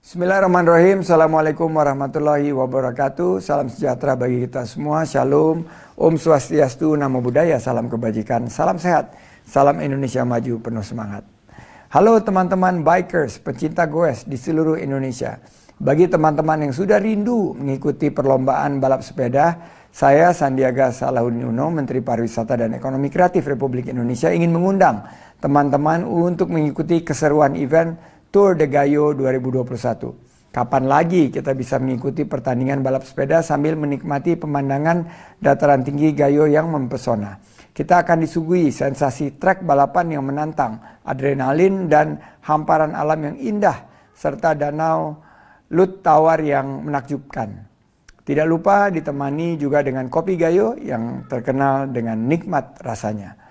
Bismillahirrahmanirrahim. Assalamualaikum warahmatullahi wabarakatuh. Salam sejahtera bagi kita semua. Shalom. Om Swastiastu, Namo Buddhaya. Salam kebajikan. Salam sehat. Salam Indonesia maju penuh semangat. Halo teman-teman bikers, pecinta goes di seluruh Indonesia. Bagi teman-teman yang sudah rindu mengikuti perlombaan balap sepeda, saya Sandiaga Salahuddin Uno, Menteri Pariwisata dan Ekonomi Kreatif Republik Indonesia, ingin mengundang teman-teman untuk mengikuti keseruan event Tour de Gayo 2021. Kapan lagi kita bisa mengikuti pertandingan balap sepeda sambil menikmati pemandangan dataran tinggi Gayo yang mempesona. Kita akan disuguhi sensasi trek balapan yang menantang, adrenalin dan hamparan alam yang indah, serta danau Lut Tawar yang menakjubkan. Tidak lupa ditemani juga dengan kopi Gayo yang terkenal dengan nikmat rasanya.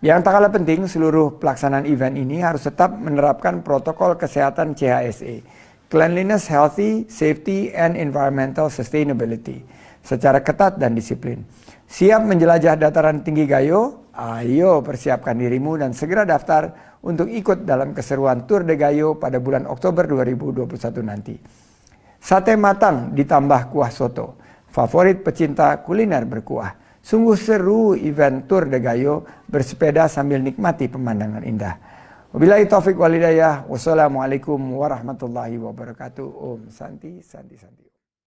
Yang tak kalah penting, seluruh pelaksanaan event ini harus tetap menerapkan protokol kesehatan CHSE, Cleanliness, Healthy, Safety, and Environmental Sustainability, secara ketat dan disiplin. Siap menjelajah dataran tinggi Gayo? Ayo persiapkan dirimu dan segera daftar untuk ikut dalam keseruan Tour de Gayo pada bulan Oktober 2021 nanti. Sate matang ditambah kuah soto, favorit pecinta kuliner berkuah. Sungguh seru event Tour de Gayo bersepeda sambil nikmati pemandangan indah. Wabillahi taufik walhidayah. Wassalamualaikum warahmatullahi wabarakatuh. Om Santi Santi Santi.